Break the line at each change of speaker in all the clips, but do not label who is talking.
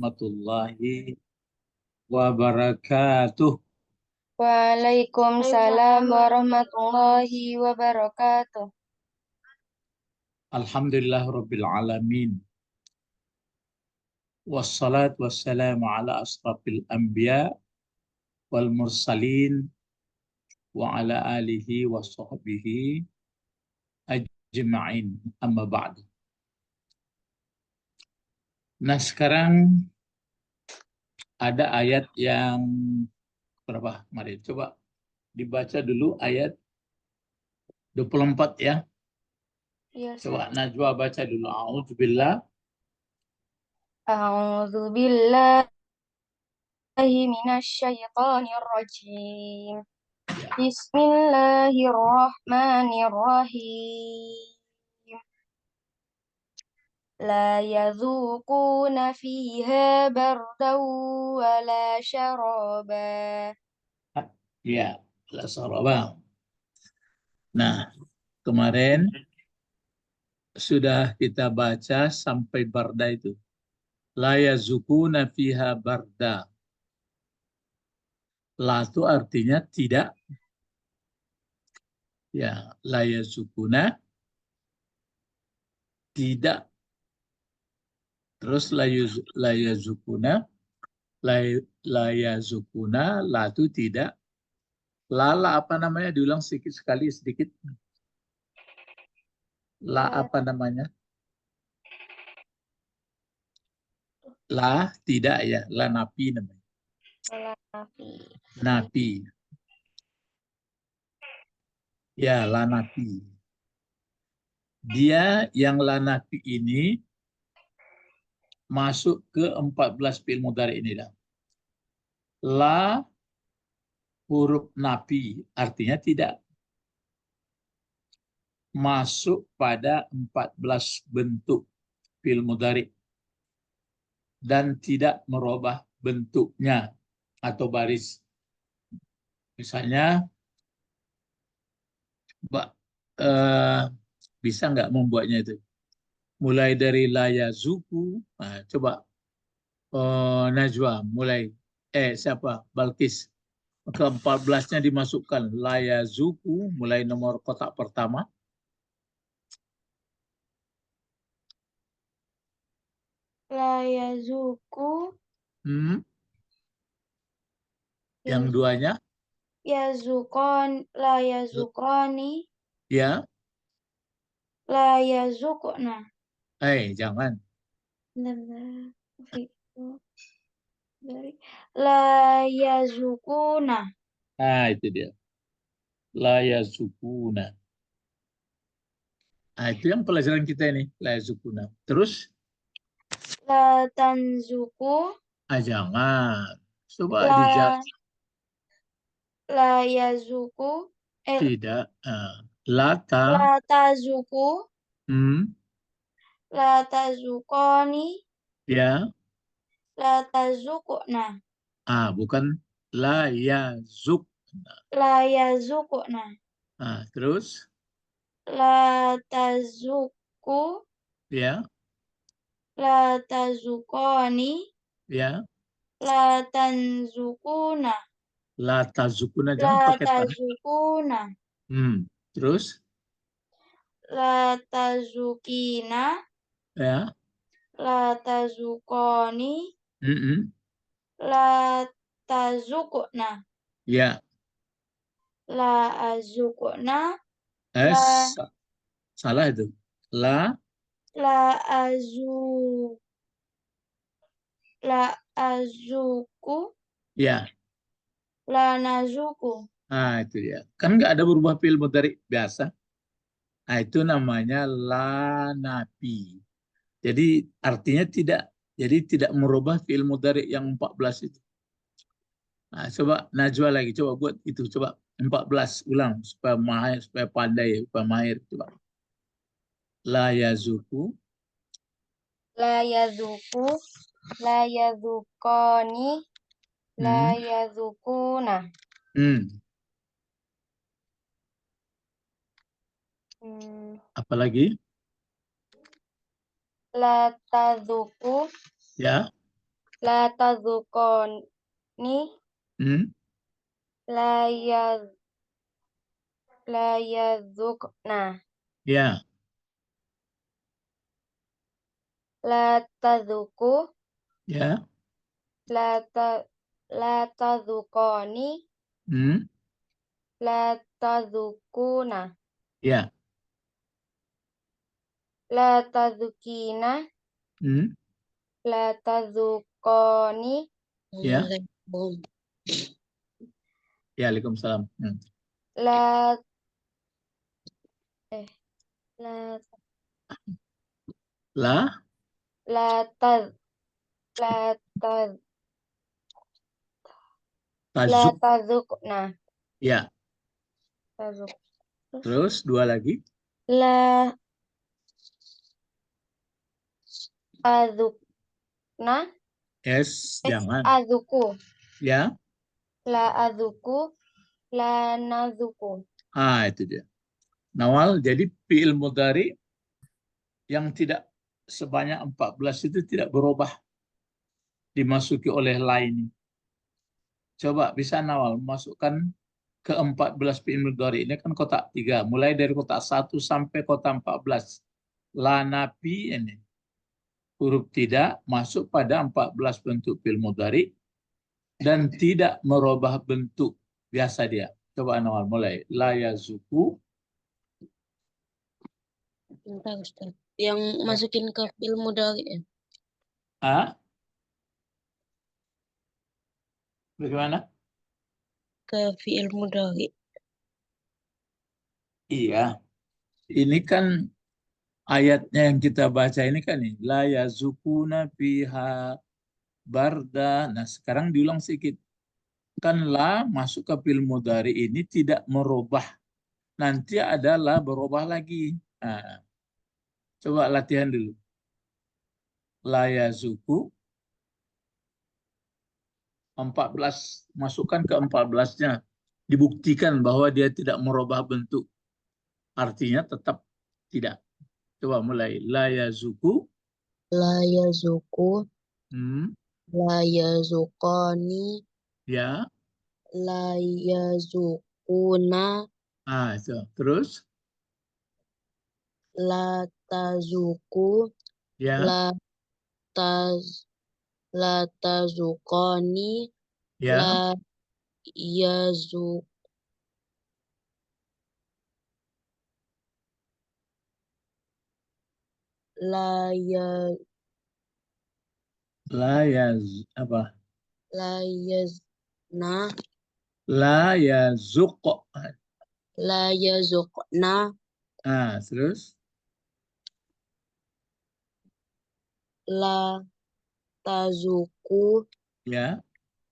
warahmatullahi wabarakatuh.
Waalaikumsalam warahmatullahi wabarakatuh.
Alhamdulillah Rabbil Alamin. Wassalatu wassalamu ala asrafil anbiya wal mursalin wa ala alihi wa sahbihi ajma'in, amma ba'du. Nah, sekarang ada ayat yang berapa? Mari coba dibaca dulu ayat 24 ya.
Ya,
Coba
Ustaz.
Najwa baca dulu. A'udzubillah.
A'udzu billahi minasyaitonir rajim.
Ya.
Bismillahirrahmanirrahim. La yadzuquna fiha bardan wala syaraba.
Ya, la saraba. Nah, kemarin sudah kita baca sampai barda itu. La yazukuna fiha barda. La itu artinya tidak. Ya, la yazukuna tidak. Terus la yazukuna, la yazukuna, la itu tidak. Lala apa namanya? Diulang sedikit sekali sedikit. La apa namanya? La tidak ya, la napi namanya. Napi. Ya, la napi. Dia yang la napi ini masuk ke 14 fi'il mudhari ini dah. La huruf nafi artinya tidak, masuk pada 14 bentuk fi'il mudhari dan tidak merubah bentuknya atau baris. Misalnya Mbak, bisa nggak membuatnya itu? Mulai dari la yazuku. Nah, coba Najwa mulai. Siapa? Balkis. Ke-14-nya dimasukkan la yazuku mulai nomor kotak pertama.
La yazuku.
Yang duanya
Yazukon. La yazukoni.
ya,
La yazukna.
jangan.
La yazukuna.
Itu dia. La yazukuna. Itu yang pelajaran kita ini, la yazukuna. Terus
La tanzuku.
jangan. Coba dijawab.
La yazuku.
Tidak. Lata.
La tazuku.
Hmm,
La tazukoni.
ya.
La tazukuna.
Bukan la yazuk.
La yazukuna.
Terus
La tazuku.
ya,
La tazukoni.
ya.
La tanzukuna.
La tazukuna
La
jangan pakai ta.
tazukuna.
Terus
La tazukina.
ya.
La tazukoni.
Mm-mm.
La tazukuna.
Ya.
La azukuna.
Eh,
La
salah itu. La
la azu. La azuku.
ya.
La nazuku.
Itu dia. Kan nggak ada berubah fi'il mudhari biasa. Itu namanya la nafi. Jadi artinya tidak. Jadi tidak merubah fi'il mudhari yang 14 itu. Coba Najwa lagi. Coba buat itu. Coba 14 ulang supaya mahir, supaya pandai, supaya mahir. Coba. La yazuku.
La yazuku. La yazukoni. La
Hmm.
yazukuna.
Hmm. Apalagi?
La tazuku.
Ya.
La tadzuqani.
Hmm?
La yaz la yazukna.
Ya,
La tadzuku.
ya.
La ta la tadzuqani.
Hmm?
La tadzukuna.
Ya.
La tadzukina.
Hmm?
La tadzukoni.
Ya. Ya, Waalaikumsalam. Hmm.
La eh la
La,
la taz la taz la
tazuk.
tadzukna.
Ya.
Tadzuk.
Terus dua lagi.
La adzukna.
Es, jangan.
Azuku.
Ya.
La azuku. La nazuku.
Itu dia. Nawal, jadi fi'il mudhari yang tidak sebanyak 14 itu tidak berubah dimasuki oleh lain. Coba bisa Nawal masukkan ke 14 fi'il mudhari ini kan kotak 3, mulai dari kotak 1 sampai kotak 14. La nafi ini huruf tidak masuk pada 14 bentuk fi'il mudhari dan tidak merubah bentuk biasa dia. Coba Nawal mulai. La yazuku.
Bentar, Ustaz. Yang masukin ke film mudhari ya?
A. Bagaimana?
Ke fi'il mudhari.
Iya. Ini kan ayatnya yang kita baca ini kan nih. La yazukuna fiha barda. Nah sekarang diulang sedikit. Kan la masuk ke fi'il mudhari ini tidak merubah. Nanti ada la berubah lagi. Nah, coba latihan dulu. La yazuku 14. Masukkan ke 14-nya. Dibuktikan bahwa dia tidak merubah bentuk. Artinya tetap tidak. Coba mulai. La yazuku.
La yazuku,
Hmm,
la yazukani,
ya.
la yazukuna,
Itu. Terus.
la tazuku,
Ya.
la taz, la tazukani, la
Ya.
yazuk, la ya,
La yaz apa?
la yazna,
La yazuq.
la yazukna,
Terus
la tazuku,
ya.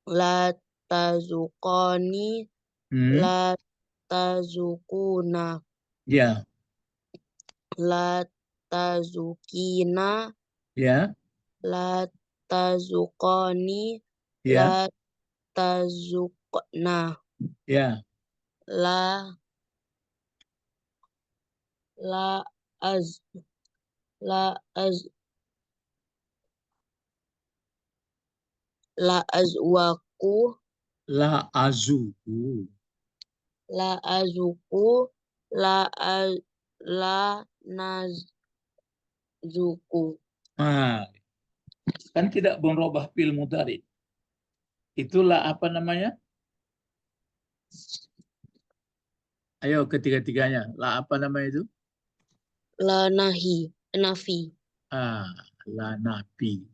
la tazukani,
Hmm,
la tazukuna,
ya.
la tazukina,
Ya.
la tazukani, la
Ya.
tazukna,
Ya.
la la az la az la azwaku,
La azuku.
la azuku, la az la nazuku.
Nah, kan tidak merubah fi'il mudhari. Itulah apa namanya? Ayo ketiga-tiganya. La apa namanya itu?
La nahi, nafi.
Ah, la nabi.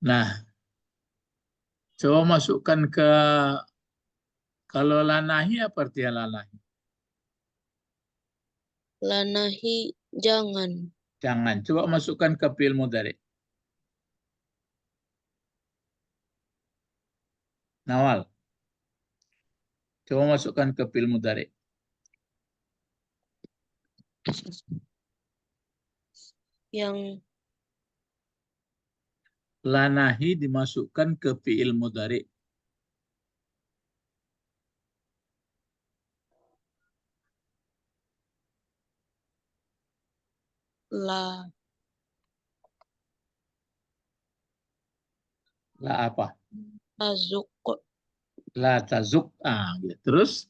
Nah, coba masukkan ke kalau la nahi apa artinya la nahi?
La nahi jangan.
Jangan. Coba masukkan ke fi'il mudhari. Nawal. Coba masukkan ke fi'il mudhari.
Yang
La nahi dimasukkan ke fi'il mudhari.
la
La apa?
Tazuk.
La tazuk. Gitu. Terus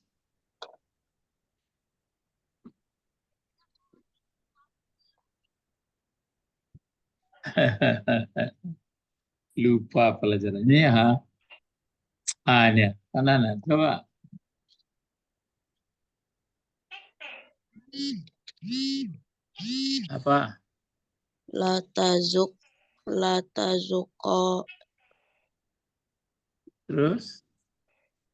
lupa pelajarannya ya. Ini ya. Kanan. Coba. Apa?
La tazuk. La tazuko.
Terus?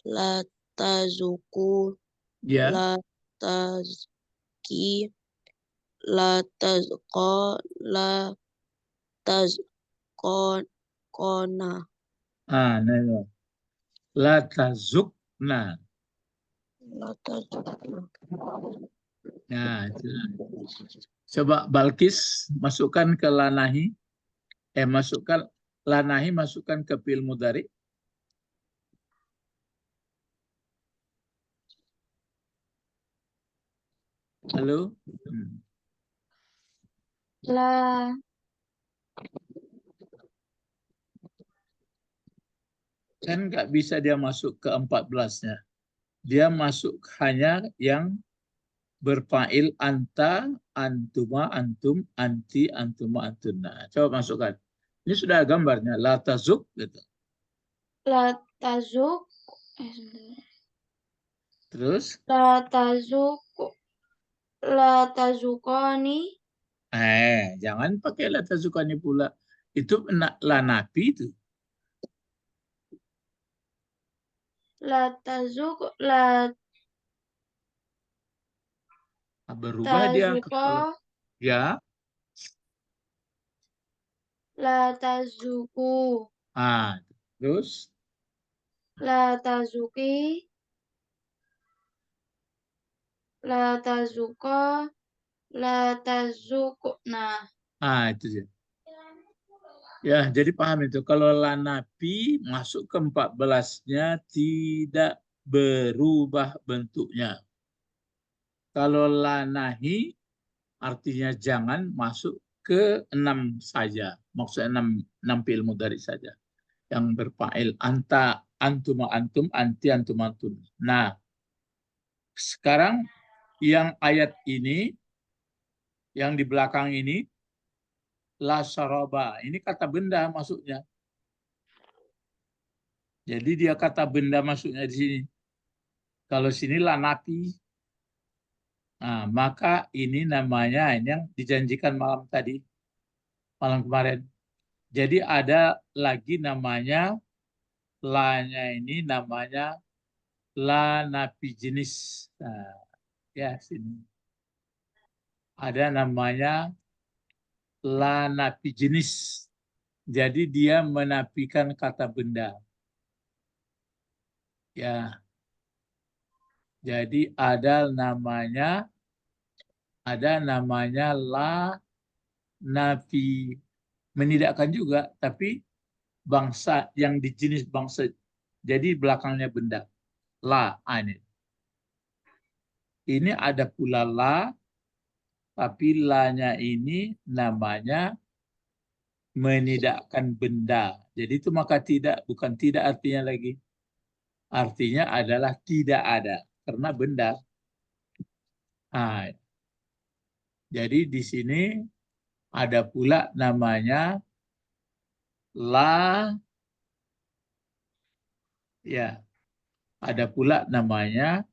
La tazuku.
Ya.
La tazki. La tazko. La tazkona.
Nah. La tazuk. Nah.
La tazukna.
Nah, itu. Coba Balkis masukkan ke lanahi. Masukkan lanahi, masukkan ke fi'il mudhari. Halo?
La
Kan nggak bisa dia masuk ke 14-nya. Dia masuk hanya yang berfa'il anta, antuma, antum, anti, antuma, antuna. Coba masukkan. Ini sudah gambarnya. La tazuk gitu.
la tazuk. Sebentar.
Terus
La tazuk. La tazukoni.
jangan pakai la tazukani pula. Itu la napi itu.
La tazuk. La
Berubah dia
tazuko.
kalau ya.
La tazuku.
Terus
La tazuki. La tazuko. La tazukna.
itu dia. Ya, jadi paham itu. Kalau lanapi masuk ke 14-nya tidak berubah bentuknya. Kalau lanahi artinya jangan masuk ke 6 saja. Maksudnya 6 fi'il mudhari saja. Yang berfa'il anta, antuma, antum, anti, antum, antun. Nah, sekarang yang ayat ini, yang di belakang ini, la syaraba. Ini kata benda masuknya. Jadi dia kata benda masuknya di sini. Kalau sini la napi. Nah, maka ini namanya ini yang dijanjikan malam tadi, malam kemarin. Jadi ada lagi namanya la-nya ini namanya la napi jenis. Nah, ya sini. Ada namanya la napi jenis. Jadi dia menafikan kata benda. Ya. Jadi ada namanya la nafi, menidakkan juga, tapi bangsa yang di jenis bangsa. Jadi belakangnya benda. La, ini. Ini ada pula la, tapi la-nya ini namanya menidakkan benda. Jadi itu maka tidak, bukan tidak artinya lagi. Artinya adalah tidak ada, karena benda. Nah, jadi di sini ada pula namanya la, ya, ada pula namanya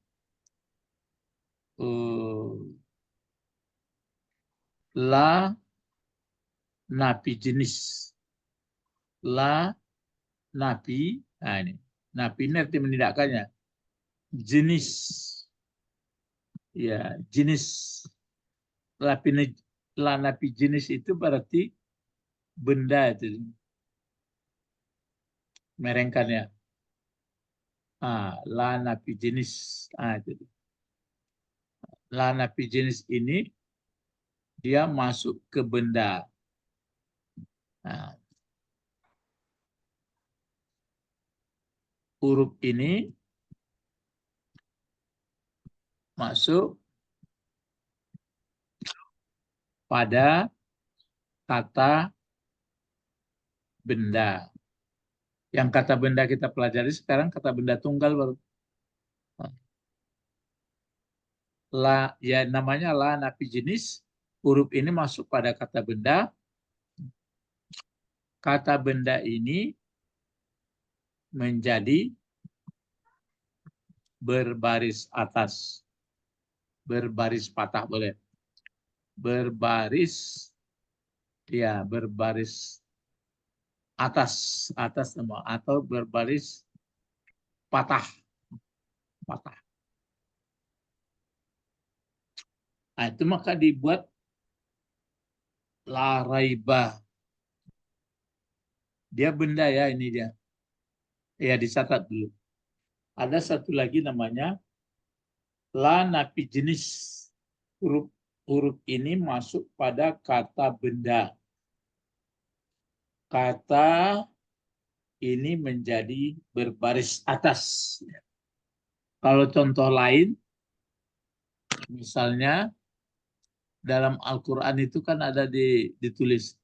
la napi jenis. La napi, nah ini. Napi ini arti menidakkannya. Jenis, ya, jenis. La napi jenis itu berarti benda itu. Merengkannya. La napi jenis. Itu. La napi jenis ini dia masuk ke benda. Nah, huruf ini masuk pada kata benda. Yang kata benda kita pelajari sekarang kata benda tunggal baru. Ya namanya la nafi jenis. Huruf ini masuk pada kata benda. Kata benda ini menjadi berbaris atas. Berbaris patah boleh. Berbaris, ya berbaris atas semua atau berbaris patah. Nah, itu maka dibuat la raiba. Dia benda ya ini dia. Ya dicatat dulu. Ada satu lagi namanya la nafi jenis. Huruf ini masuk pada kata benda. Kata ini menjadi berbaris atas. Kalau contoh lain, misalnya dalam Al-Quran itu kan ada ditulis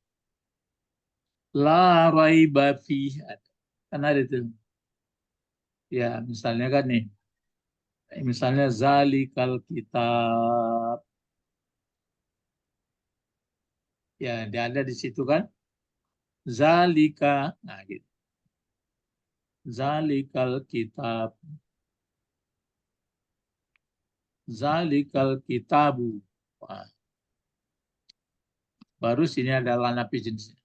la raiba fi. Kan ada itu. Ya, misalnya kan nih. Misalnya zalikal kitab. Ya, dia ada di situ kan. Zalika. Nah, gitu. Zalikal kitab. Zalikal kitabu. Wah. Baru sini ada la nafi jenisnya.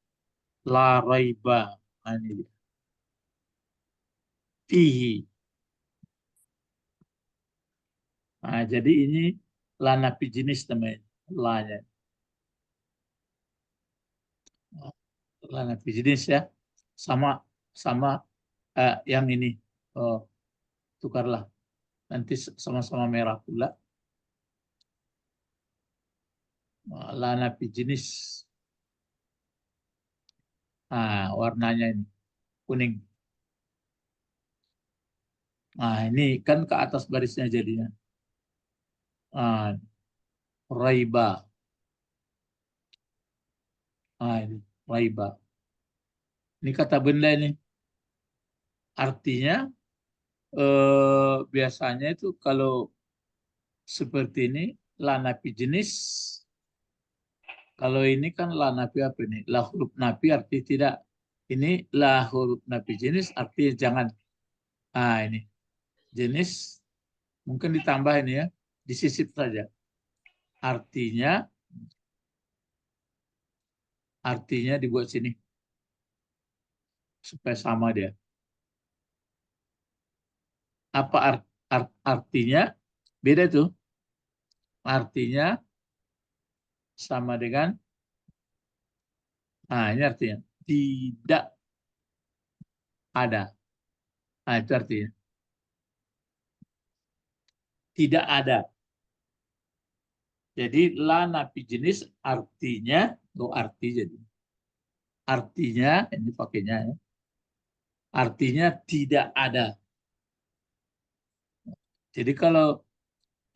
La raiba. Nah, ini dia. Fihi. Nah, jadi ini la nafi jenis namanya. La-nya. La nafi jenis ya. Sama yang ini. Oh, tukarlah. Nanti sama-sama merah pula. La nafi jenis. Nah, warnanya ini kuning. Nah, ini kan ke atas barisnya jadinya. Nah, raiba. Nah, ini raiba. Ini kata benda ini. Artinya biasanya itu kalau seperti ini la nafi jenis. Kalau ini kan la nafi apa ini? La huruf nafi arti tidak. Ini la huruf nafi jenis artinya jangan. Nah, ini jenis mungkin ditambah ini ya, disisip saja. Artinya dibuat sini supaya sama dia. Apa artinya? Beda tuh. Artinya sama dengan, nah ini artinya tidak ada. Nah itu artinya tidak ada. Jadi la nafi jenis artinya, arti jadi. Artinya, ini pakainya ya. Artinya tidak ada. Jadi kalau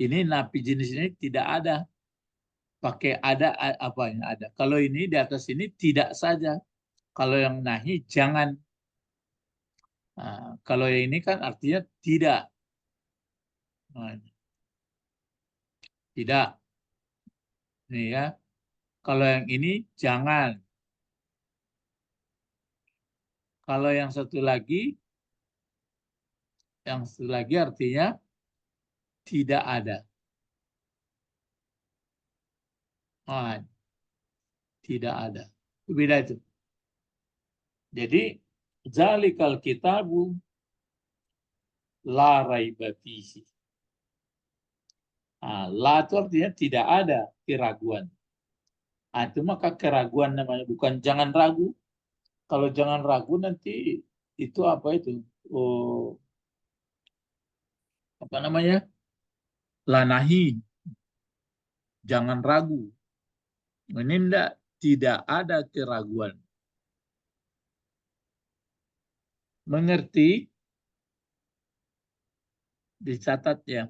ini nafi jenis ini tidak ada. Pakai ada apanya ada. Kalau ini di atas ini tidak saja. Kalau yang nahi jangan. Nah, kalau yang ini kan artinya tidak. Nah, tidak. Ini ya. Kalau yang ini jangan. Kalau yang satu lagi artinya tidak ada. Nah, tidak ada. Itu beda itu. Jadi zalikal kitabu la raiba fihi. Nah, la itu artinya tidak ada keraguan. Nah, itu maka keraguan namanya, bukan jangan ragu. Kalau jangan ragu nanti itu apa itu? Oh, apa namanya? Lanahi. Jangan ragu. Ini tidak ada keraguan. Mengerti? Dicatat ya.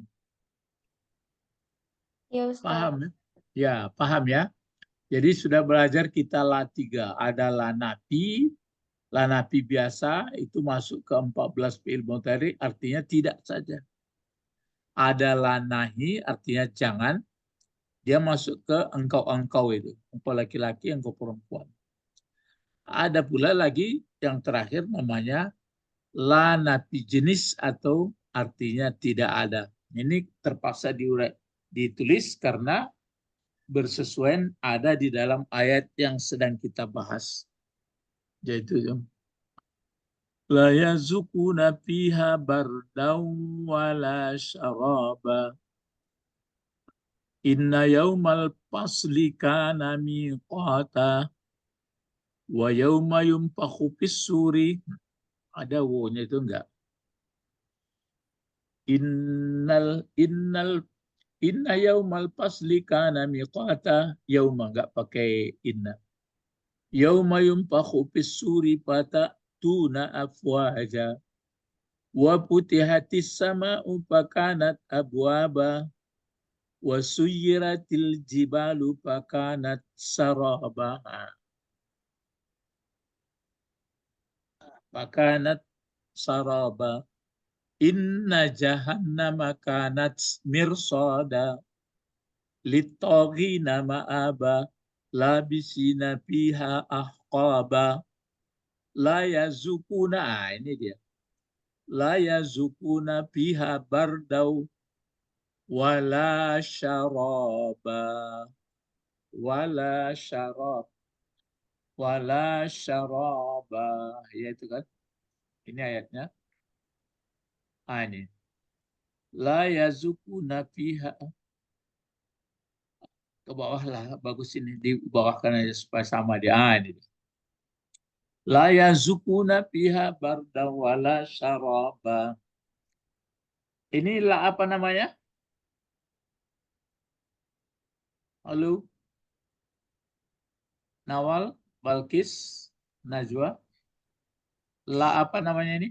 Ya, Ustaz.
Paham ya? Ya, paham ya. Jadi sudah belajar kita la 3. Ada la nafi, La nafi biasa itu masuk ke 14 fi'il mudhari artinya tidak saja. Ada la nahi artinya jangan. Dia masuk ke engkau-engkau itu. Engkau laki-laki, engkau perempuan. Ada pula lagi yang terakhir namanya la nafi jenis atau artinya tidak ada. Ini terpaksa ditulis karena bersesuaian ada di dalam ayat yang sedang kita bahas. Yaitu la yazukuna fiha bardaw wala syaraba. Inna yaumal fasli kana miqata wa yauma yunfakhu fis-suri. Ada wo-nya itu enggak? Inna yaumal fasli kana miqata. Yauma enggak pakai inna. Yauma yunfakhu fis-suri fatatuna afwaja. Wa putihatis sama'u fakanat abwaba. Wa suyyiratil jibalu fakanat saraba. Fakanat saraba. Inna jahannama kanat mirsada. Littaghina ma'aba. Labisina fiha ahqaba. La yazukuna. Ini dia. La yazukuna fiha bardau. Wala syaraba. Wala syarab. Wala syaraba. Ya itu kan. Ini ayatnya. Ini. La yazukuna fiha. Ke bawah lah. Bagus ini. Di bawah kan aja supaya sama dia. Ini. La yazukuna fiha barda wala syaraba. Ini la apa namanya? Halo? Nawal? Balkis? Najwa? La apa namanya ini?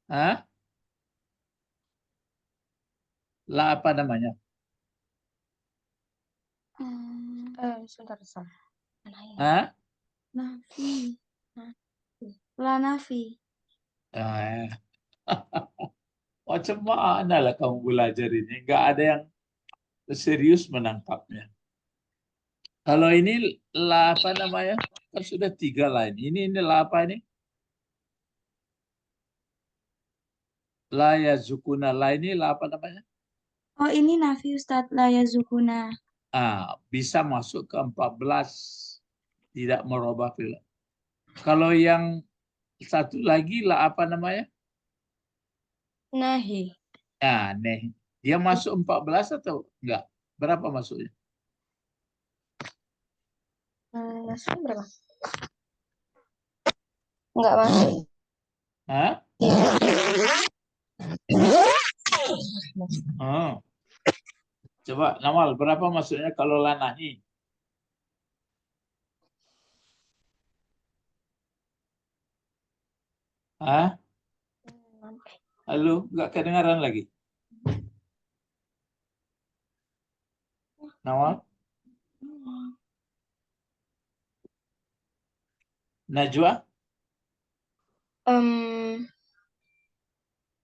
Hah? La apa namanya?
Sebentar, Sal.
Hah?
Nafi. La nafi.
Macam mana lah kamu belajar ini? Nggak ada yang serius menangkapnya. Kalau ini la apa namanya? Kan sudah 3 lah ini. Ini la apa ini? La yazukuna. La ini la apa namanya?
Oh, ini nafi Ustadz. La yazukuna.
Bisa masuk ke 14. Tidak merubah fi'il. Kalau yang satu lagi la apa namanya?
Nahi.
Nih. Dia masuk 14 atau enggak? Berapa masuknya?
Masuknya berapa? Enggak masuk.
Hah? Coba Namal, berapa masuknya kalau la nahi? Hah? Halo, enggak kedengaran lagi? Nawal? Najwa?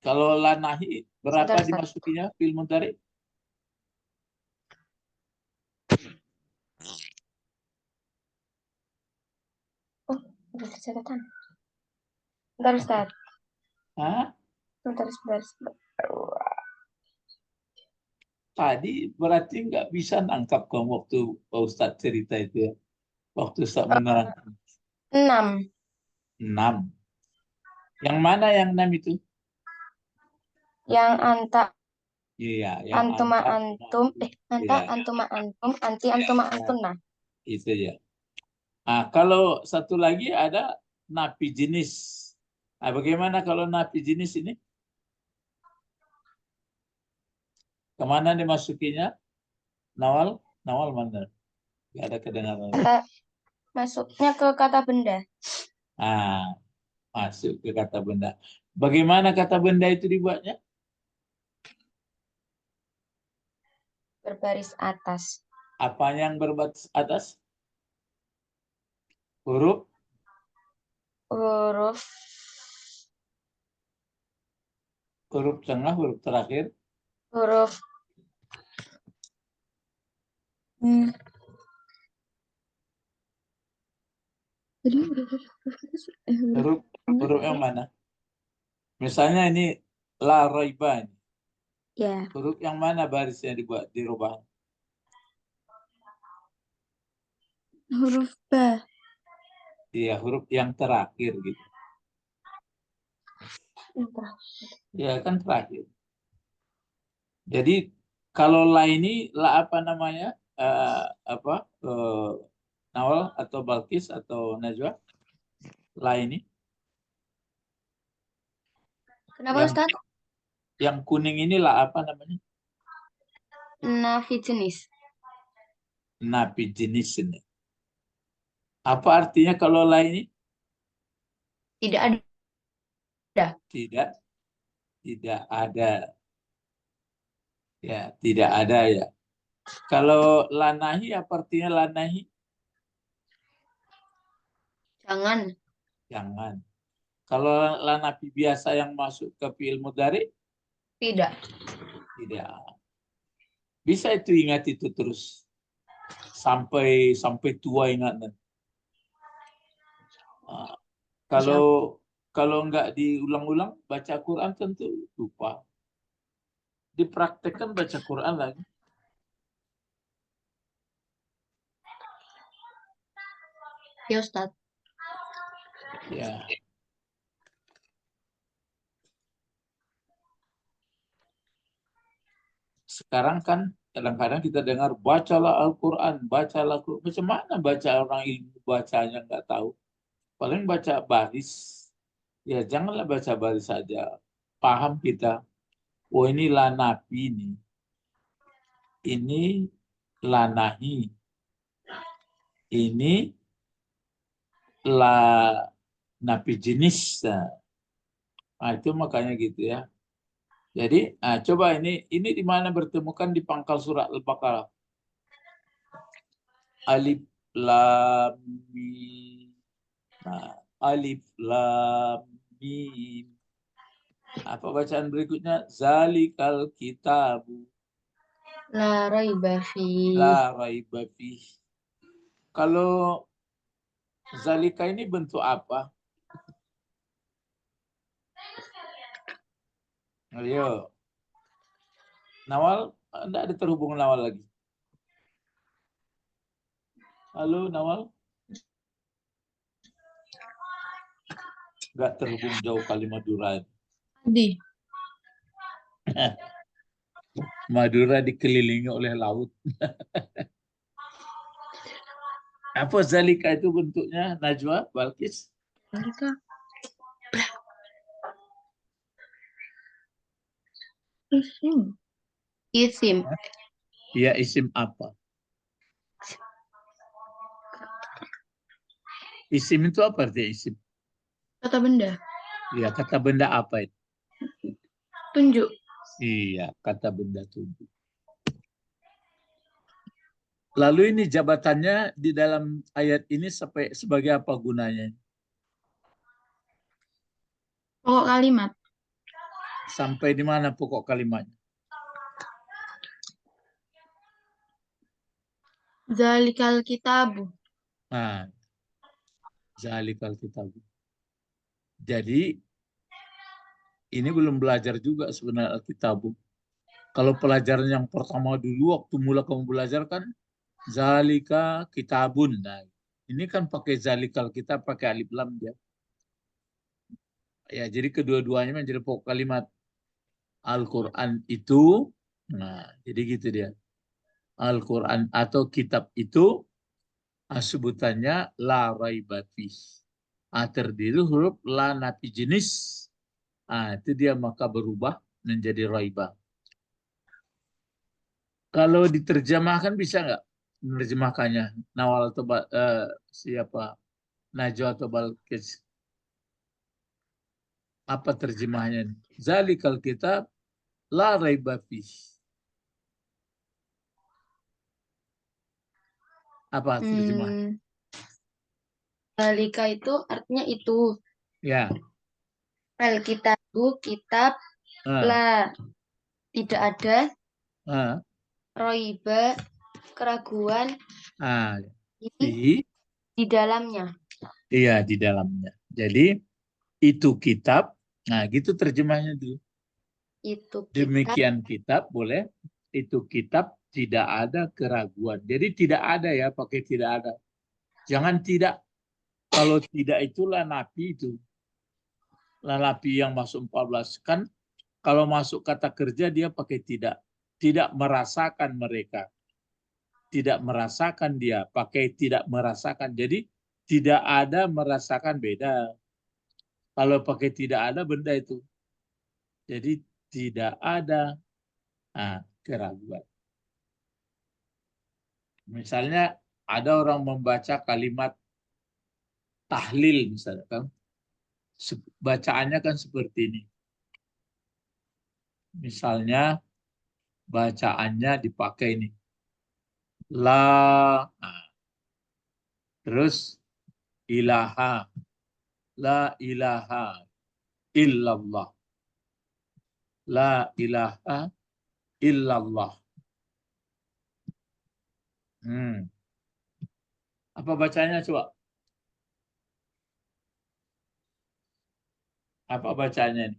Kalau la nahi, berapa dimasukinya fi'il mudhari?
Ada catatan. Bentar, Ustaz.
Hah?
Bentar.
Tadi berarti nggak bisa nangkap kamu waktu Pak Ustadz cerita itu ya. Waktu Ustadz menerangkan.
6.
6. Yang mana yang 6 itu?
Yang anta.
Iya, yang
Antuma
anta.
antum. Anta
Iya.
antuma antum. Anti antuma antunna.
Itu ya. Kalau satu lagi ada nafi jenis. Bagaimana kalau nafi jenis ini? Kemana dimasukinya? Nawal? Nawal mana? Gak ada kedengaran.
Masuknya ke kata benda.
Masuk ke kata benda. Bagaimana kata benda itu dibuatnya?
Berbaris atas.
Apa yang berbaris atas? Huruf,
Huruf
huruf tengah, huruf terakhir.
huruf hmm, tadi
Huruf, huruf yang mana? Misalnya ini la raiba.
ya,
Huruf yang mana barisnya dirubah?
huruf ba.
Iya, huruf yang terakhir gitu. Ya kan terakhir. Jadi kalau la ini la apa namanya? Apa? Nawal atau Balkis atau Najwa? La ini
Kenapa
yang
Ustaz?
yang kuning ini la apa namanya?
Nafi jenis.
Napi jenis ini. Apa artinya kalau la ini?
Tidak ada.
Tidak, tidak ada. Ya, tidak ada ya. Kalau lanahi apa artinya lanahi?
Jangan.
Jangan. Kalau lanapi biasa yang masuk ke fi'il mudhari?
Tidak.
Tidak. Bisa itu ingat itu terus. Sampai tua ingat. Nah, kalau nggak diulang-ulang baca Quran tentu lupa. Dipraktekkan baca Quran lagi.
Ya Ustaz.
Ya. Sekarang kan kadang-kadang kita dengar bacalah Al-Quran, bacalah Al-Quran. Macam mana baca orang ilmu bacanya nggak tahu. Paling baca baris. Ya janganlah baca baris saja. Paham kita. Oh ini lanapi nih. Ini lanahi. Ini la napi jenis. Nah, itu makanya gitu ya. Jadi, coba ini di mana bertemukan di pangkal surat Al-Baqarah. Alif lam mim. Nah, alif lam mim. Apa bacaan berikutnya? Zalikal kitabu
La raiba fi.
la raiba fih. Kalau zalika ini bentuk apa? Ayo. Nawal, enggak ada terhubung Nawal lagi. Halo Nawal. Enggak terhubung jauh kali Madura.
Di.
Madura dikelilingi oleh laut. Apa zalika itu bentuknya, Najwa, Balkis?
Mereka. Isim. Isim.
Ya, isim apa? Isim itu apa artinya isim?
Kata benda.
Ya, kata benda apa itu?
Tunjuk.
Iya, kata benda tunjuk. Lalu ini jabatannya di dalam ayat ini sebagai apa gunanya?
Pokok kalimat.
Sampai di mana pokok kalimatnya?
Zalikal kitabu.
Nah, zalikal kitab. Jadi ini belum belajar juga sebenarnya Alkitab. Kalau pelajaran yang pertama dulu waktu mula kamu belajar kan zalika kitabun. Nah, ini kan pakai zalikal kitab pakai alif lam dia. Ya, jadi kedua-duanya menjadi pokok kalimat. Al-Qur'an itu, nah, jadi gitu dia. Al-Qur'an atau kitab itu sebutannya la raiba fih. Terdiri huruf la nafi jenis. Itu dia maka berubah menjadi raiba. Kalau diterjemahkan bisa nggak menerjemahkannya? Nawal atau siapa? Najwa atau Balkis? Apa terjemahnya? Zalikal kitab la raiba fih. Apa terjemah?
Zalika itu artinya itu.
Ya.
Fal kitabu kitab
Ah,
la tidak ada
ah,
roiba keraguan
ah.
di dalamnya.
Iya, di dalamnya. Jadi itu kitab. Nah, gitu terjemahnya dulu.
Itu kitab
Demikian kitab boleh. Itu kitab tidak ada keraguan. Jadi tidak ada ya, pakai tidak ada. Jangan tidak. Kalau tidak itulah napi itu. Napi yang masuk 14 kan kalau masuk kata kerja dia pakai tidak. Tidak merasakan mereka. Tidak merasakan dia, pakai tidak merasakan. Jadi tidak ada merasakan beda. Kalau pakai tidak ada benda itu. Jadi tidak ada keraguan. Misalnya ada orang membaca kalimat tahlil misalnya kan. Bacaannya kan seperti ini. Misalnya bacaannya dipakai ini. La, terus ilaha, la ilaha illallah. La ilaha illallah. Apa bacanya coba? Apa bacanya ini?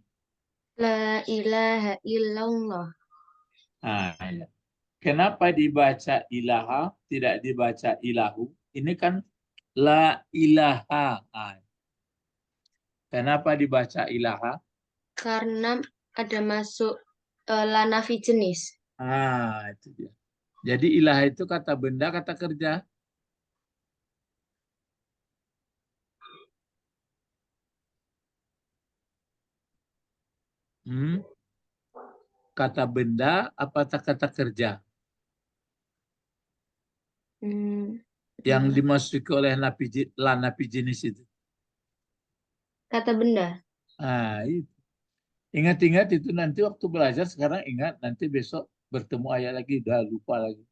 la ilaha illallah.
Ya. Kenapa dibaca ilaha, tidak dibaca ilahu? Ini kan la ilaha. Kenapa dibaca ilaha?
Karena ada masuk la nafi jenis.
Itu dia. Jadi ilaha itu kata benda, kata kerja. Kata benda apa kata kerja? Yang dimasuki oleh napi jenis itu.
Kata benda.
Itu. Ingat-ingat itu nanti waktu belajar, sekarang ingat, nanti besok bertemu ayat lagi, udah lupa lagi.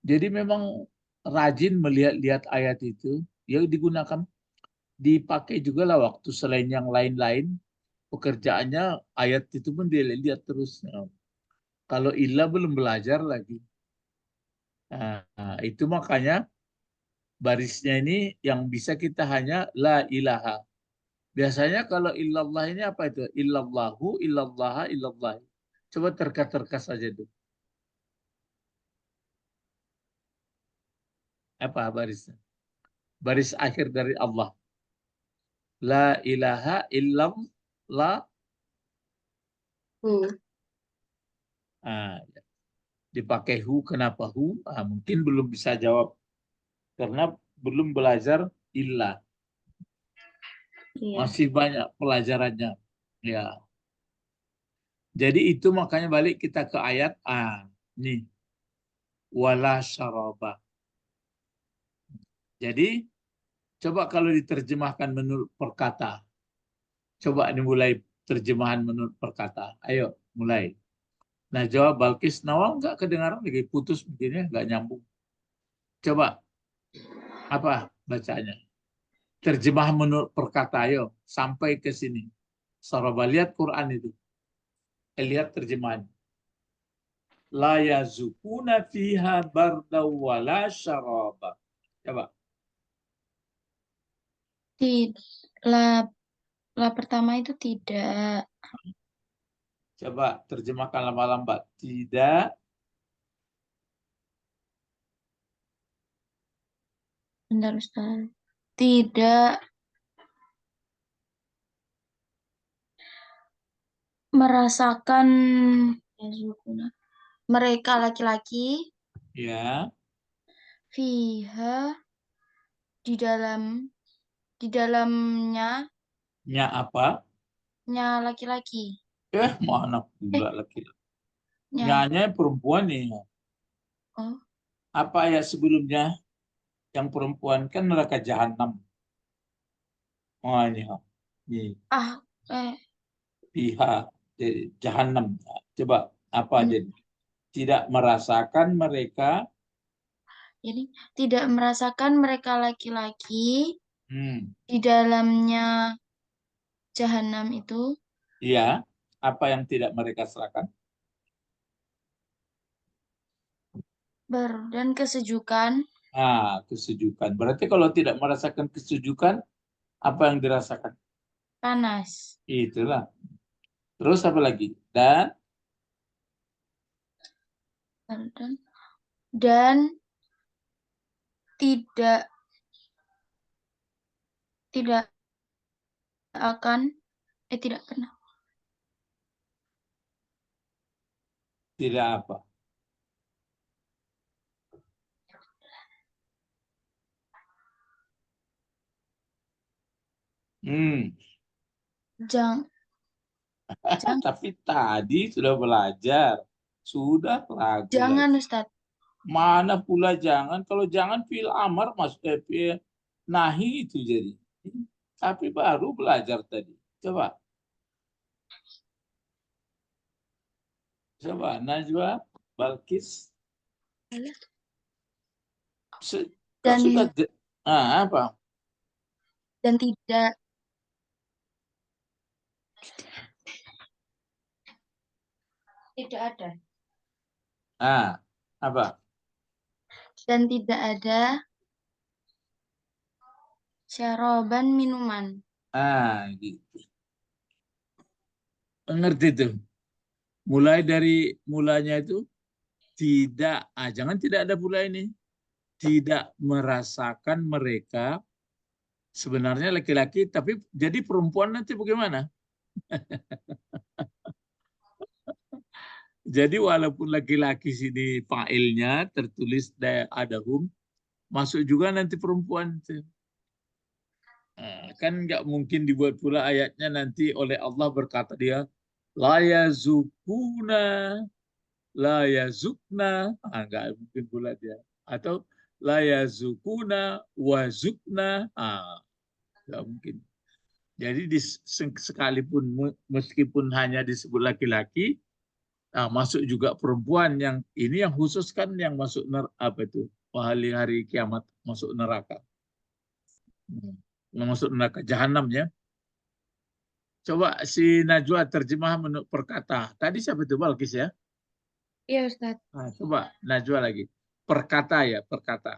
Jadi memang rajin melihat-lihat ayat itu, ya digunakan, dipakai juga lah waktu selain yang lain-lain, pekerjaannya ayat itu pun dilihat terus. Kalau ilah belum belajar lagi. Itu makanya barisnya ini yang bisa kita hanya la ilaha. Biasanya kalau illallah ini apa itu? Illallahu, illallaha, illallah. Coba terka-terka saja itu. Apa barisnya? Baris akhir dari Allah. La ilaha illallah. Ya. Dipakai hu, kenapa hu? Mungkin belum bisa jawab. Karena belum belajar illah.
Iya.
Masih banyak pelajarannya. Ya. Jadi itu makanya balik kita ke ayat nih. Wala syaraba. Jadi coba kalau diterjemahkan menurut perkata. Coba dimulai terjemahan menurut perkata. Ayo mulai. Nah jawab Balkis. Nawal nggak kedengaran lagi, putus begini, nggak nyambung. Coba apa bacanya? Terjemah menurut perkata. Ayo sampai ke sini. Saraba, lihat Quran itu. Lihat terjemahan. La yazukuna fiha barda wala syaraba. Coba.
La pertama itu tidak.
Coba terjemahkan lama-lambat. Tidak.
Bentar Ustaz. Tidak merasakan mereka laki-laki
Ya.
fiha di dalamnya
Nya apa?
laki-laki.
Mana pula laki-laki.
Nya.
Nyanya perempuan nih.
Oh.
Apa ayat sebelumnya? Yang perempuan kan neraka jahanam. Ini. Pihak jahanam. Coba apa jadi? Tidak merasakan mereka
Jadi tidak merasakan mereka laki-laki
Hmm.
di dalamnya jahanam itu
Iya, apa yang tidak mereka serahkan?
dan kesejukan,
Kesejukan. Berarti kalau tidak merasakan kesejukan, apa yang dirasakan?
panas,
Itulah. Terus apa lagi? Dan
dan, dan tidak tidak akan tidak pernah
tidak apa? Hmm.
jang, jang,
Tapi tadi sudah belajar. Sudah ragu lagi.
jangan Ustadz.
Mana pula jangan. Kalau jangan fil amar masuk fil nahi itu jadi. Tapi baru belajar tadi. Coba. Coba Najwa, Balkis. Kau
Dan
suka apa?
dan tidak ada
Apa?
dan tidak ada syaraban minuman.
Gitu. Ngerti tuh. Mulai dari mulanya itu tidak, jangan tidak ada pula ini. Tidak merasakan mereka sebenarnya laki-laki, tapi jadi perempuan nanti bagaimana? Jadi walaupun laki-laki sini fa'ilnya tertulis adahum, masuk juga nanti perempuan. Kan nggak mungkin dibuat pula ayatnya nanti oleh Allah berkata dia, la yazukuna, la yazukna, nggak mungkin pula dia. Atau la yazukuna wazukna, nggak mungkin. Jadi sekalipun meskipun hanya disebut laki-laki, masuk juga perempuan yang ini yang khusus kan yang masuk apa itu hari kiamat masuk neraka, masuk neraka jahanam ya. Coba si Najwa terjemah menurut perkata. Tadi siapa itu Balkis ya?
Iya Ustadz.
Coba Najwa lagi. Perkata ya, perkata.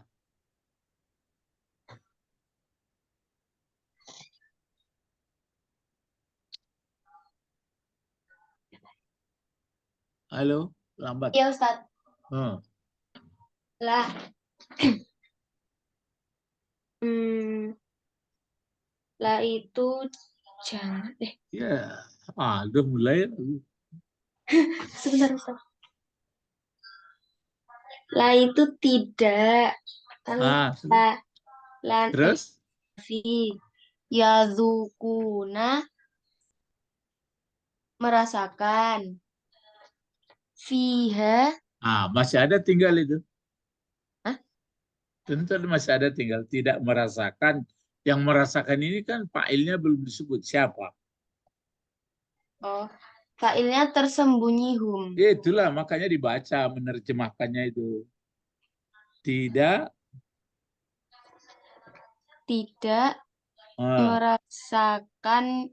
Halo, lambat.
Iya Ustadz.
Hmm.
Lah. Lah itu jangan
Ya, udah mulai.
sebentar Ustadz. Lah itu tidak
Sudah.
lan
Terus?
fi yazukuna merasakan fiha
Masih ada tinggal itu.
Hah?
Tentu masih ada tinggal tidak merasakan. Yang merasakan ini kan fa'ilnya belum disebut siapa.
oh failnya tersembunyi hum
Itulah makanya dibaca menerjemahkannya itu. Tidak
tidak
ah,
merasakan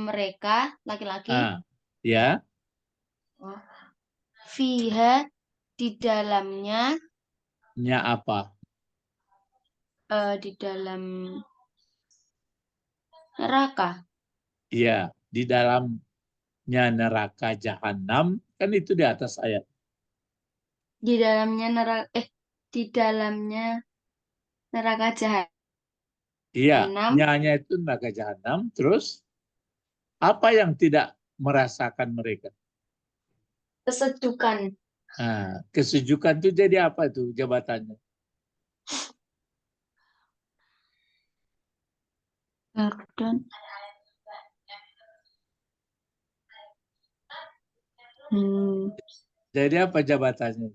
mereka laki-laki
ya
fiha di dalamnya
nya apa?
di dalam neraka
Iya, di dalamnya neraka jahanam kan itu di atas ayat.
di dalamnya neraka di dalamnya neraka
Iya,
jahanam
nyanya itu neraka jahanam. Terus apa yang tidak merasakan mereka?
kesejukan
Kesejukan itu jadi apa tuh jabatannya?
dan
Jadi apa jabatannya?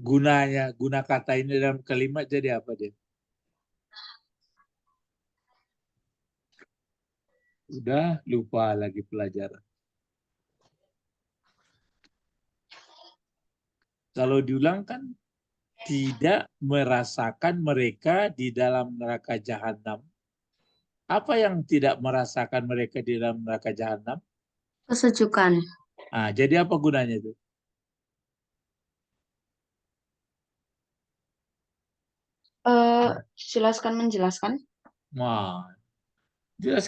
Guna kata ini dalam kalimat jadi apa dia? Udah lupa lagi pelajaran. Kalau diulang kan tidak merasakan mereka di dalam neraka jahanam. Apa yang tidak merasakan mereka di dalam neraka jahanam?
Kesejukan.
Ah, jadi apa gunanya itu?
Menjelaskan.
Wah,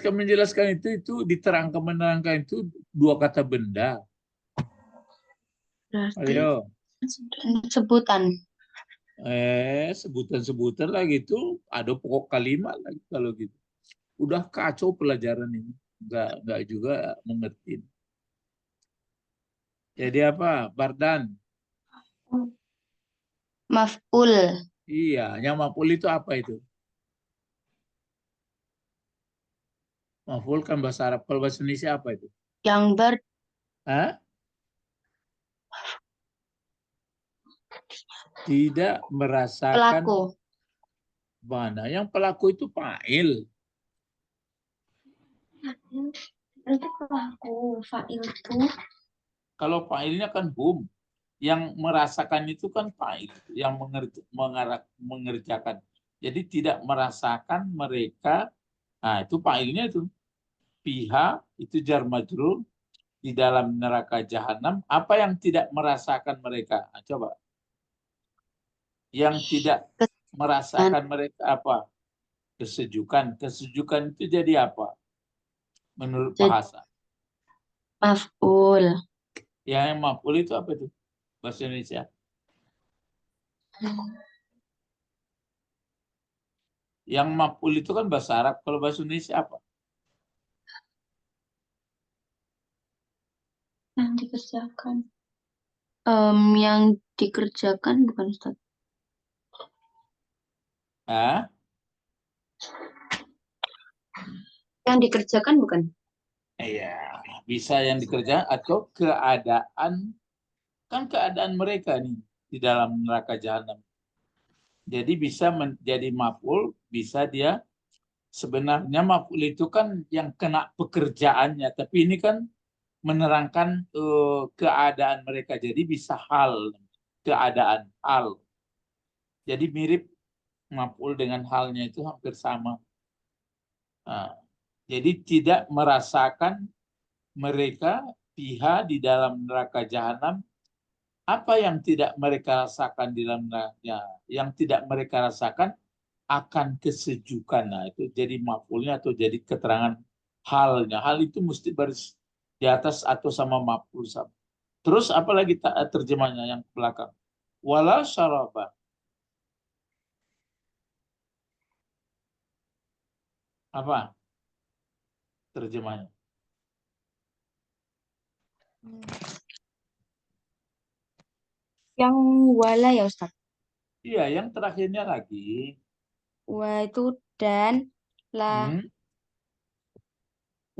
menjelaskan itu diterangkan menerangkan itu dua kata benda.
Berarti
Ayo,
sebutan.
sebutan-sebutan lagi itu ada pokok kalimat lagi kalau gitu. Udah kacau pelajaran ini. Enggak juga mengerti. Jadi apa? Bardan.
Maf'ul.
Iya, yang maf'ul itu apa itu? Maf'ul kan bahasa Arab. Kalau bahasa Indonesia apa itu?
Yang ber
Hah? Tidak merasakan
pelaku.
mana. Yang pelaku itu fa'il.
Itu pelaku. Fa'il itu.
Kalau fa'ilnya kan hum. Yang merasakan itu kan fa'il. Yang mengerjakan. Jadi tidak merasakan mereka. Nah, itu fa'ilnya itu. Pihak itu jar majrur di dalam neraka jahanam. Apa yang tidak merasakan mereka? Nah, coba. Yang tidak merasakan mereka apa? Kesejukan. Kesejukan itu jadi apa? Menurut
Jadi
bahasa.
maf'ul.
Yang maf'ul itu apa itu? Bahasa Indonesia. Yang maf'ul itu kan bahasa Arab. Kalau bahasa Indonesia apa?
Yang dikerjakan. Yang dikerjakan bukan Ustaz.
Hah?
Yang dikerjakan bukan.
Iya, bisa yang dikerjakan atau keadaan, kan keadaan mereka nih di dalam neraka jahanam. Jadi bisa menjadi maf'ul, bisa dia sebenarnya maf'ul itu kan yang kena pekerjaannya, tapi ini kan menerangkan keadaan mereka. Jadi bisa hal, keadaan hal. Jadi mirip maf'ul dengan halnya itu hampir sama. Nah, jadi tidak merasakan mereka pihak di dalam neraka jahanam apa yang tidak mereka rasakan di dalam neraka, yang tidak mereka rasakan akan kesejukan. Nah, itu jadi maf'ulnya atau jadi keterangan halnya. Hal itu mesti baris di atas atau sama maf'ul sama. Terus apalagi terjemahnya yang ke belakang? Wala syaraba. Apa terjemahnya?
Yang wala ya Ustaz.
Iya, yang terakhirnya lagi.
Wa itu dan la
Hmm,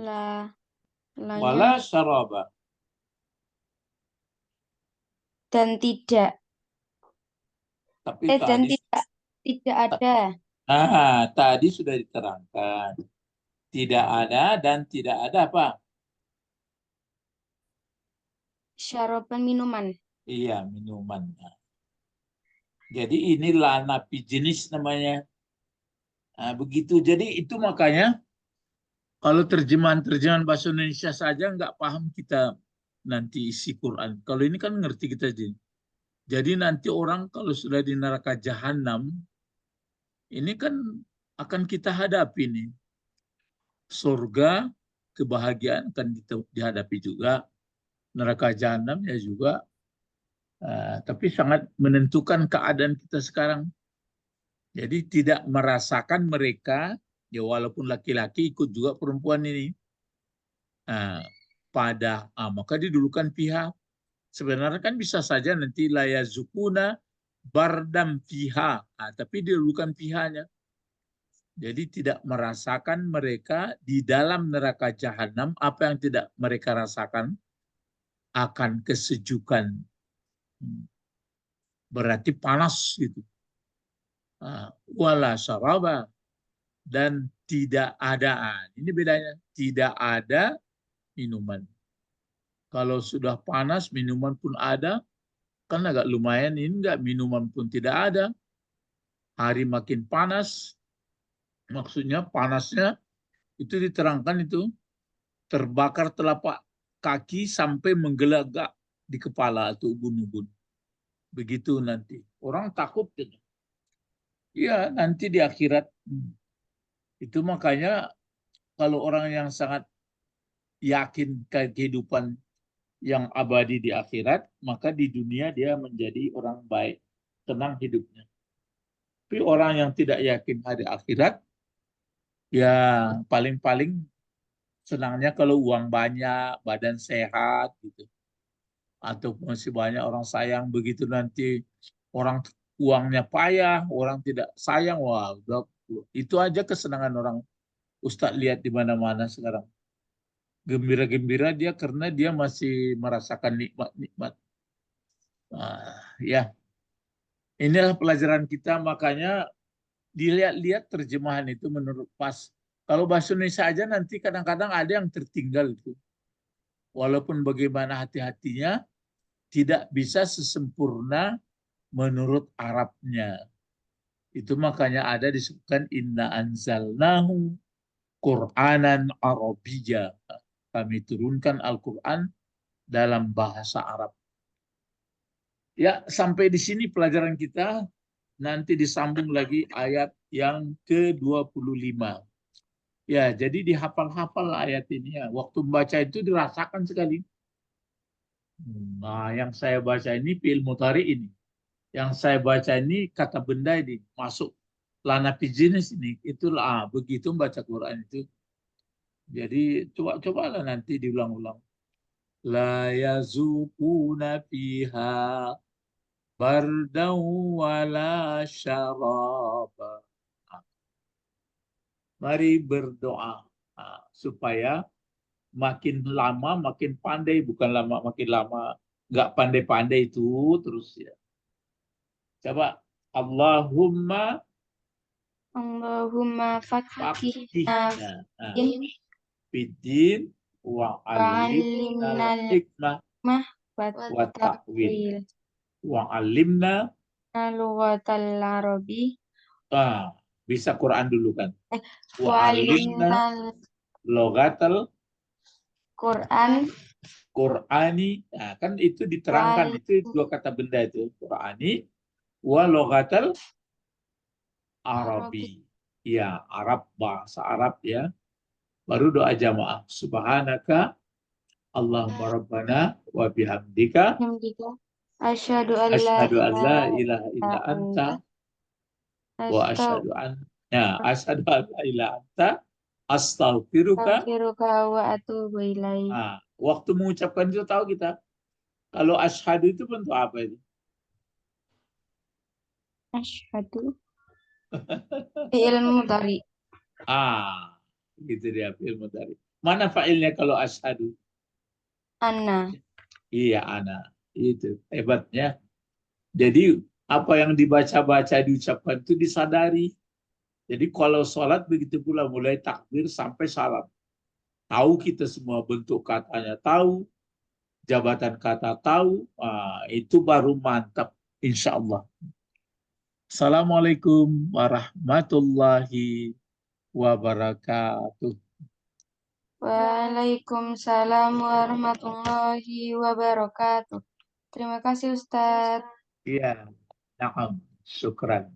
la lanya
wala syaraba.
dan tidak
Tapi
dan
tadi,
tidak ada
tadi sudah diterangkan. Tidak ada dan tidak ada apa?
syaraban minuman.
Iya, minuman. Jadi ini lanapi jenis namanya. Nah, begitu. Jadi itu makanya kalau terjemahan-terjemahan bahasa Indonesia saja nggak paham kita nanti isi Quran. Kalau ini kan ngerti kita jadi. Jadi nanti orang kalau sudah di neraka jahanam, ini kan akan kita hadapi nih. Surga, kebahagiaan akan dihadapi juga. Neraka jahanam ya juga. Tapi sangat menentukan keadaan kita sekarang. Jadi tidak merasakan mereka, ya walaupun laki-laki ikut juga perempuan ini. Maka didulukan pihak. Sebenarnya kan bisa saja nanti layazukuna bardam fiha, tapi didulukan pihaknya. Jadi tidak merasakan mereka di dalam neraka jahanam apa yang tidak mereka rasakan akan kesejukan. Berarti panas gitu. Wala syaraba dan tidak ada. Ini bedanya. Tidak ada minuman. Kalau sudah panas, minuman pun ada. Kan agak lumayan ini enggak, minuman pun tidak ada. Hari makin panas, maksudnya panasnya itu diterangkan itu terbakar telapak kaki sampai menggelagak di kepala atau ubun-ubun. Begitu nanti. Orang takut gitu. Ya, nanti di akhirat. Itu makanya kalau orang yang sangat yakin kehidupan yang abadi di akhirat, maka di dunia dia menjadi orang baik, tenang hidupnya. Tapi orang yang tidak yakin hari akhirat, ya paling-paling senangnya kalau uang banyak, badan sehat, gitu. Atau masih banyak orang sayang, begitu nanti orang uangnya payah, orang tidak sayang, wah, itu aja kesenangan orang. Ustadz lihat di mana-mana sekarang. Gembira-gembira dia karena dia masih merasakan nikmat-nikmat. Ya, inilah pelajaran kita, makanya dilihat-lihat terjemahan itu menurut pas. Kalau bahasa Indonesia aja nanti kadang-kadang ada yang tertinggal itu. Walaupun bagaimana hati-hatinya, tidak bisa sesempurna menurut Arabnya. Itu makanya ada disebutkan inna anzalnahu Qur'anan Arabiyya. Kami turunkan Al-Quran dalam bahasa Arab. Ya, sampai di sini pelajaran kita. Nanti disambung lagi ayat yang ke-25. Ya, jadi dihafal-hafal ayat ini ya. Waktu membaca itu dirasakan sekali. Nah, yang saya baca ini fi'il mudhari ini. Yang saya baca ini kata benda ini masuk lana jenis ini. Itulah begitu membaca Quran itu. Jadi coba-cobalah nanti diulang-ulang. La yazukuna fiha bardau wala syaraba. Mari berdoa supaya makin lama makin pandai, bukan lama makin lama nggak pandai-pandai itu terus ya. Coba Allahumma
fakihna
fiddin wa alimna hikmah wa ta'wil wa alimna
lughatal arabi
bisa Quran dulu kan.
wa alimna
logatal
Quran
Qur'ani, nah, kan itu diterangkan, itu dua kata benda itu, Qur'ani wa logatal Arabi. Ya, Arab, bahasa Arab ya. Baru doa jamaah. Subhanaka Allahumma rabbana wa bihamdika
asyhadu an
la ilaha illa anta wa asyhadu an asyhadu an la ilaha anta astaghfiruka
wa atubu ilaik.
Waktu mengucapkan itu tahu kita. Kalau asyhadu itu bentuk apa itu?
Asyhadu fi'il mudhari.
Gitu dia fi'il mudhari. Mana fa'ilnya kalau asyhadu?
Ana.
Iya, ana. Itu hebatnya. Jadi apa yang dibaca-baca diucapkan itu disadari. Jadi kalau sholat begitu pula, mulai takbir sampai salam. Tahu kita semua bentuk katanya, tahu jabatan kata tahu, itu baru mantap insya Allah. Assalamualaikum warahmatullahi wabarakatuh.
Waalaikumsalam warahmatullahi wabarakatuh. Terima kasih Ustadz.
Iya, syukran.